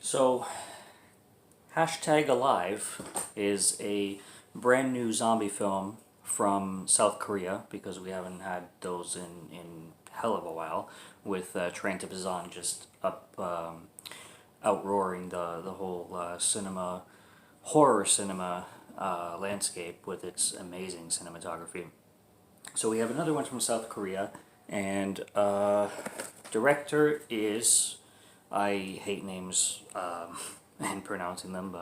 So, #Alive is a brand new zombie film from South Korea because we haven't had those in hell of a while with Train to Busan just outroaring the whole horror cinema landscape with its amazing cinematography. So we have another one from South Korea, and director is, I hate names and pronouncing them.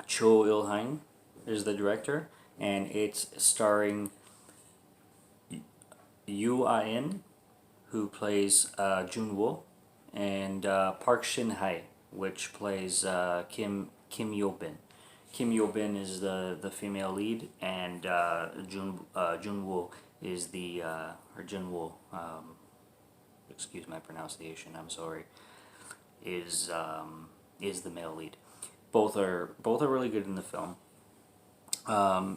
Cho Il-hein is the director, and it's starring Yoo Ah-in, who plays Jun-woo, and Park Shin-hye, which plays Kim Yo-bin. Kim Yo-bin is the female lead, and Jun-woo is or Jun-woo, excuse my pronunciation, I'm sorry, is the male lead. Both are really good in the film.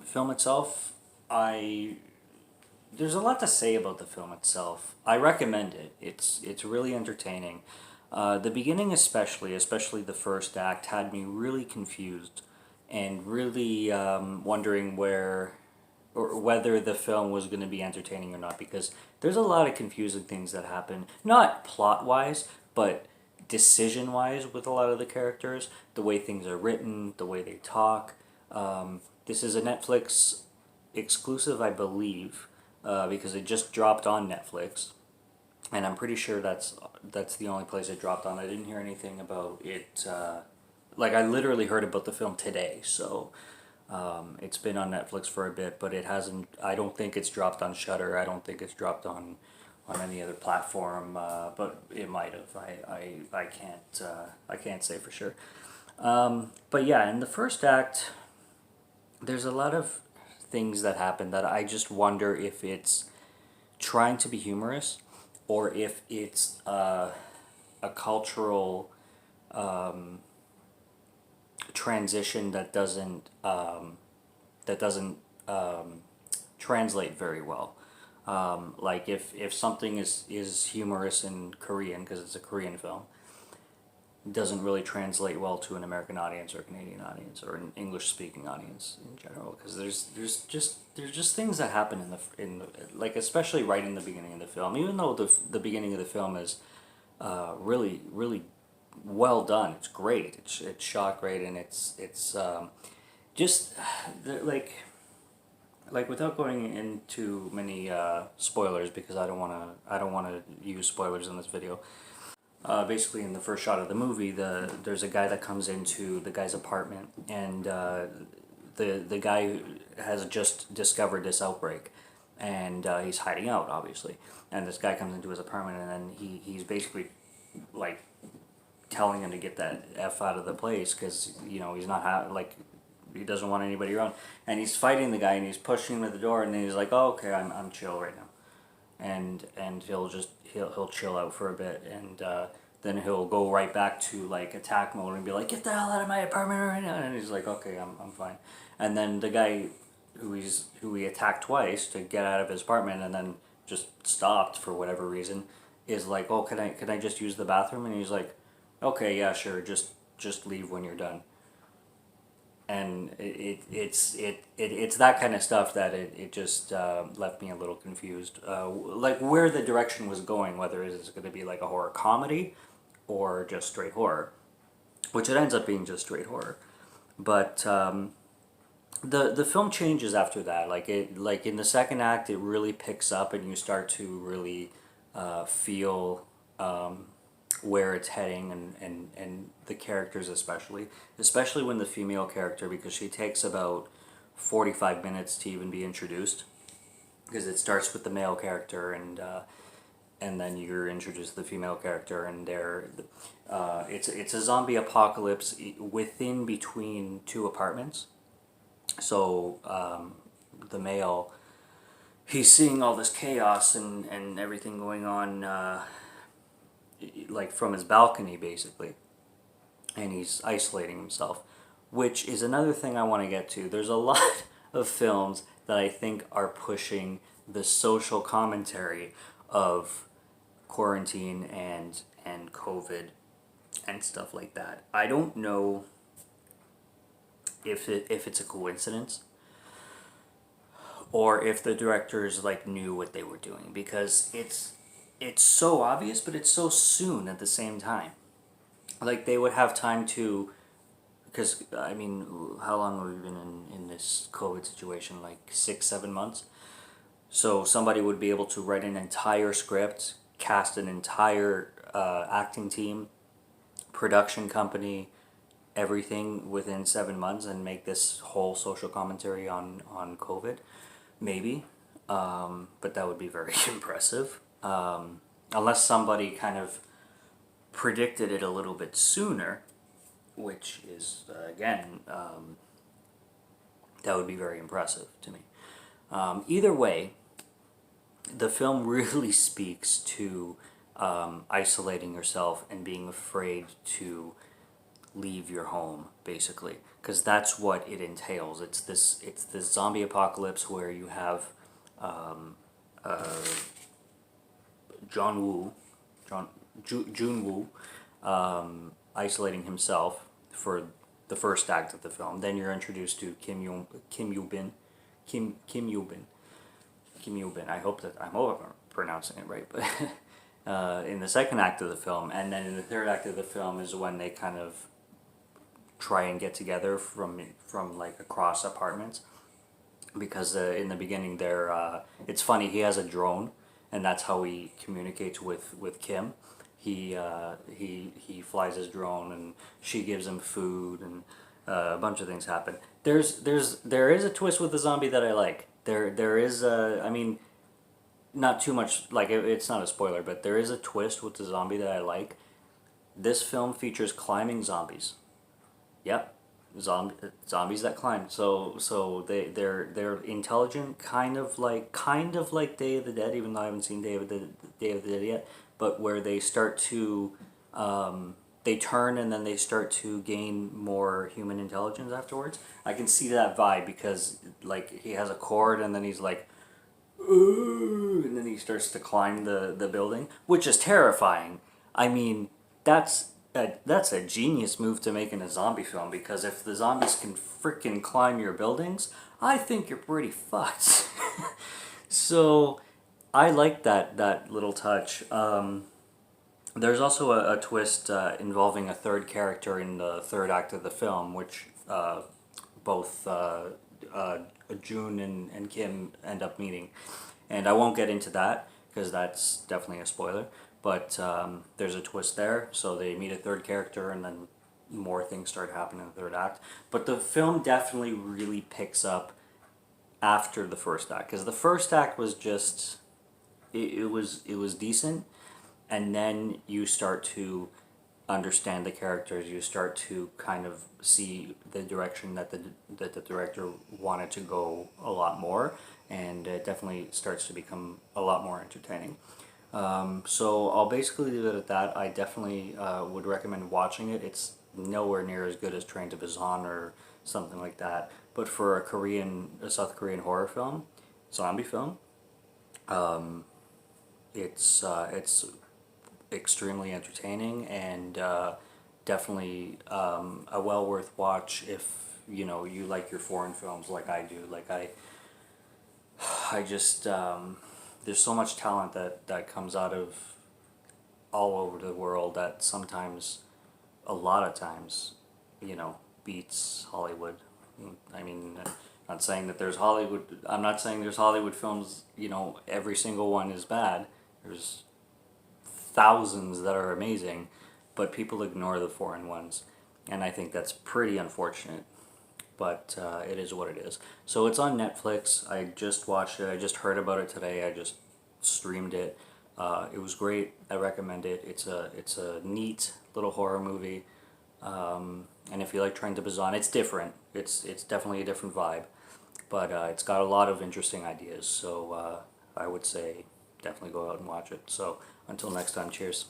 Film itself, I there's a lot to say about the film itself. I recommend it. It's really entertaining. The beginning especially the first act, had me really confused and really wondering where or whether the film was going to be entertaining or not, because there's a lot of confusing things that happen, not plot wise, but decision wise with a lot of the characters, the way things are written, the way they talk. This is a Netflix exclusive, I believe, because it just dropped on Netflix, and I'm pretty sure that's the only place it dropped on. I didn't hear anything about it. Like, I literally heard about the film today, so it's been on Netflix for a bit, but it hasn't. I don't think it's dropped on Shudder. I don't think it's dropped on any other platform, but it might have. I can't say for sure. But yeah, in the first act, there's a lot of things that happen that I just wonder if it's trying to be humorous or if it's a cultural transition that doesn't translate very well. Like if something is humorous in Korean because it's a Korean film, doesn't really translate well to an American audience or a Canadian audience or an English speaking audience in general, because there's just things that happen in the like, especially right in the beginning of the film, even though the beginning of the film is really well done. It's great. It's shot great, and it's just like without going into many spoilers, because I don't want to use spoilers in this video. Basically, in the first shot of the movie, there's a guy that comes into the guy's apartment, and the guy has just discovered this outbreak, and he's hiding out, obviously. And this guy comes into his apartment, and then he's basically like telling him to get that f out of the place, because he's not like, he doesn't want anybody around, and he's fighting the guy, and he's pushing him at the door, and then he's like, oh, okay, I'm chill right now, and he'll chill out for a bit, and then he'll go right back to like attack mode and be like, get the hell out of my apartment right now, and he's like, okay, I'm fine. And then the guy who he attacked twice to get out of his apartment and then just stopped for whatever reason, is like, oh, can I just use the bathroom? And he's like, okay, yeah, sure, just leave when you're done. And it's that kind of stuff that it just left me a little confused, like where the direction was going, whether it's going to be like a horror comedy or just straight horror, which it ends up being just straight horror. But the film changes after that. Like in the second act, it really picks up, and you start to really feel where it's heading, and the characters, especially when the female character, because she takes about 45 minutes to even be introduced, because it starts with the male character, and then you're introduced to the female character, and it's a zombie apocalypse within between two apartments. So the male, he's seeing all this chaos and everything going on, like from his balcony, basically, and he's isolating himself, which is another thing I want to get to. There's a lot of films that I think are pushing the social commentary of quarantine and COVID, and stuff like that. I don't know if it's a coincidence or if the directors like knew what they were doing, because it's so obvious, but it's so soon at the same time. Like they would have time to, because I mean, how long have we been in this COVID situation? Like 6, 7 months. So somebody would be able to write an entire script, cast an entire acting team, production company, everything within 7 months, and make this whole social commentary on COVID. Maybe, but that would be very impressive. Unless somebody kind of predicted it a little bit sooner, which is again, that would be very impressive to me. Either way, the film really speaks to isolating yourself and being afraid to leave your home, basically, because that's what it entails. It's this zombie apocalypse where you have John Woo, Jun Woo, isolating himself for the first act of the film. Then you're introduced to Kim Yoo Bin. I hope I'm pronouncing it right, but in the second act of the film, and then in the third act of the film is when they kind of try and get together from like across apartments, because in the beginning there, it's funny, he has a drone, and that's how he communicates with Kim. He flies his drone, and she gives him food, and a bunch of things happen. There is a twist with the zombie that I like. There is a, I mean, not too much, like it's not a spoiler, but there is a twist with the zombie that I like. This film features climbing zombies. Yep, zombies that climb. So they're intelligent, kind of like Day of the Dead, even though I haven't seen Day of the Dead yet. But where they start to they turn and then they start to gain more human intelligence afterwards. I can see that vibe, because like he has a cord and then he's like, ooh, and then he starts to climb the building, which is terrifying. I mean, that's a genius move to make in a zombie film, because if the zombies can freaking climb your buildings, I think you're pretty fucked. So I like that little touch. There's also a twist involving a third character in the third act of the film, which both June and Kim end up meeting. And I won't get into that, because that's definitely a spoiler. But there's a twist there, so they meet a third character, and then more things start happening in the third act. But the film definitely really picks up after the first act, because the first act was just, it was decent, and then you start to understand the characters. You start to kind of see the direction that the director wanted to go a lot more, and it definitely starts to become a lot more entertaining. So I'll basically leave it at that. I definitely would recommend watching it. It's nowhere near as good as Train to Busan or something like that, but for a South Korean horror film, zombie film, it's extremely entertaining, and definitely a well worth watch if you like your foreign films like I do. Like I just there's so much talent that comes out of all over the world that sometimes, a lot of times, beats Hollywood. I mean, not saying that there's Hollywood. I'm not saying there's Hollywood films. Every single one is bad. There's thousands that are amazing, but people ignore the foreign ones, and I think that's pretty unfortunate. But it is what it is. So it's on Netflix. I just watched it. I just heard about it today. I just streamed it. It was great. I recommend it. It's a neat little horror movie. And if you like Train to Busan, it's different. It's definitely a different vibe, but it's got a lot of interesting ideas. So I would say definitely go out and watch it. So until next time, cheers.